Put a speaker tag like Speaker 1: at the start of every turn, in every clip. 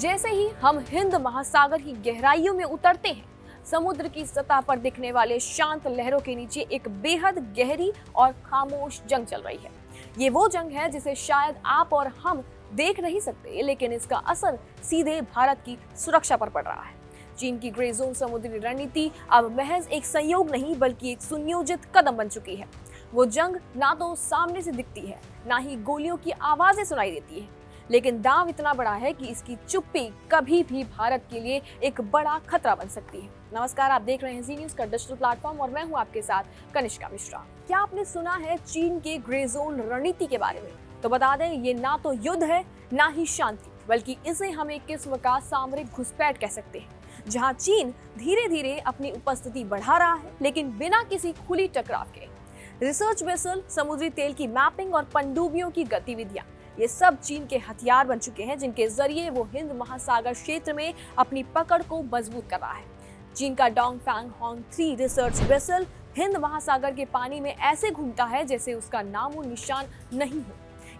Speaker 1: जैसे ही हम हिंद महासागर की गहराइयों में उतरते हैं, समुद्र की सतह पर दिखने वाले शांत लहरों के नीचे एक बेहद गहरी और खामोश जंग चल रही है। ये वो जंग है जिसे शायद आप और हम देख नहीं सकते, लेकिन इसका असर सीधे भारत की सुरक्षा पर पड़ रहा है। चीन की ग्रे जोन समुद्री रणनीति अब महज एक संयोग नहीं बल्कि एक सुनियोजित कदम बन चुकी है। वो जंग ना तो सामने से दिखती है, ना ही गोलियों की आवाजें सुनाई देती है, लेकिन दांव इतना बड़ा है कि इसकी चुप्पी कभी भी भारत के लिए एक बड़ा खतरा बन सकती है। नमस्कार, आप देख रहे हैं जी न्यूज का डिजिटल प्लेटफॉर्म और मैं हूं आपके साथ कनिष्का मिश्रा। क्या आपने सुना है चीन के ग्रे जोन रणनीति के बारे में? तो बता दें, ये ना तो युद्ध है ना ही शांति, बल्कि इसे हम एक किस्म का सामरिक घुसपैठ कह सकते हैं, जहां चीन धीरे धीरे अपनी उपस्थिति बढ़ा रहा है, लेकिन बिना किसी खुली टकराव के। रिसर्च वेसल, समुद्री तेल की मैपिंग और पनडुब्बियों की गतिविधियां, ये सब चीन के हथियार बन चुके हैं, जिनके जरिए वो हिंद महासागर क्षेत्र में अपनी पकड़ को मजबूत कर रहा है। चीन का डोंगफैंग होंग 3 रिसर्च वेसल हिंद महासागर के पानी में ऐसे घूमता है जैसे उसका नामो निशान नहीं हो।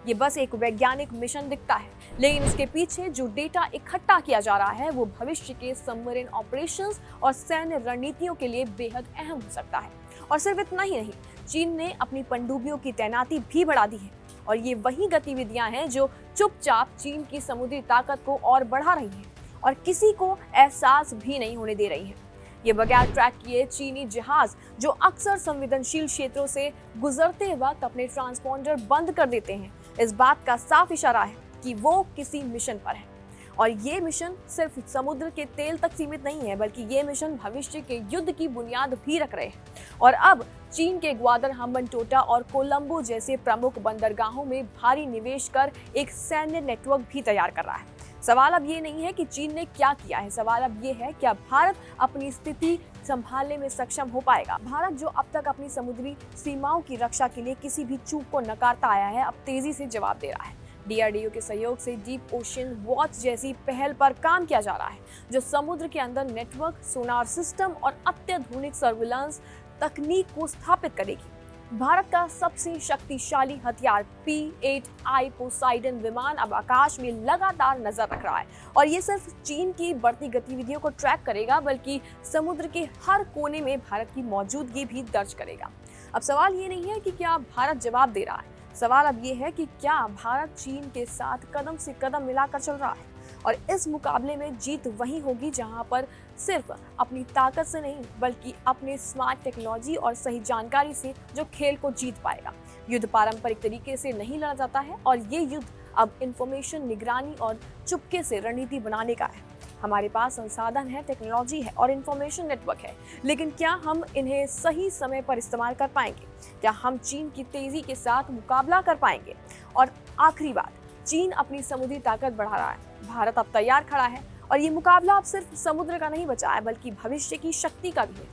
Speaker 1: ये बस एक वैज्ञानिक मिशन दिखता है, लेकिन इसके पीछे जो डेटा इकट्ठा किया जा रहा है वो भविष्य के सबमरीन ऑपरेशंस और सैन्य रणनीतियों के लिए बेहद अहम हो सकता है। और सिर्फ इतना ही नहीं, चीन ने अपनी पनडुब्बियों की तैनाती भी बढ़ा दी है, और ये वही गतिविधियां हैं जो चुपचाप चीन की समुद्री ताकत को और बढ़ा रही हैं और किसी को एहसास भी नहीं होने दे रही हैं। ये बगैर ट्रैक किए चीनी जहाज जो अक्सर संवेदनशील क्षेत्रों से गुजरते वक्त अपने ट्रांसपॉन्डर बंद कर देते हैं, इस बात का साफ इशारा है कि वो किसी मिशन पर है। और ये मिशन सिर्फ समुद्र के तेल तक सीमित नहीं है, बल्कि ये मिशन भविष्य के युद्ध की बुनियाद भी रख रहे हैं। और अब चीन के ग्वादर, हम्बनटोटा और कोलंबो जैसे प्रमुख बंदरगाहों में भारी निवेश कर एक सैन्य नेटवर्क भी तैयार कर रहा है। सवाल अब ये नहीं है कि चीन ने क्या किया है, सवाल अब ये है क्या भारत अपनी स्थिति संभालने में सक्षम हो पाएगा। भारत जो अब तक अपनी समुद्री सीमाओं की रक्षा के लिए किसी भी चूक को नकारता आया है, अब तेजी से जवाब दे रहा है। DRDO के सहयोग से डीप ओशन वॉच जैसी पहल पर काम किया जा रहा है, जो समुद्र के अंदर नेटवर्क, सोनार सिस्टम और अत्याधुनिक सर्विलांस तकनीक को स्थापित करेगी। भारत का सबसे शक्तिशाली हथियार P-8I पोसाइडन विमान अब आकाश में लगातार नजर रख रहा है, और ये सिर्फ चीन की बढ़ती गतिविधियों को ट्रैक करेगा, बल्कि समुद्र के हर कोने में भारत की मौजूदगी भी दर्ज करेगा। अब सवाल ये नहीं है कि क्या भारत जवाब दे रहा है, सवाल अब ये है कि क्या भारत चीन के साथ कदम से कदम मिलाकर चल रहा है। और इस मुकाबले में जीत वही होगी जहां पर सिर्फ अपनी ताकत से नहीं, बल्कि अपने स्मार्ट टेक्नोलॉजी और सही जानकारी से जो खेल को जीत पाएगा। युद्ध पारंपरिक तरीके से नहीं लड़ा जाता है, और ये युद्ध अब इंफॉर्मेशन, निगरानी और चुपके से रणनीति बनाने का है। हमारे पास संसाधन है, टेक्नोलॉजी है और इंफॉर्मेशन नेटवर्क है, लेकिन क्या हम इन्हें सही समय पर इस्तेमाल कर पाएंगे? क्या हम चीन की तेजी के साथ मुकाबला कर पाएंगे? और आखिरी बात, चीन अपनी समुद्री ताकत बढ़ा रहा है, भारत अब तैयार खड़ा है, और ये मुकाबला अब सिर्फ समुद्र का नहीं बचा है, बल्कि भविष्य की शक्ति का भी है।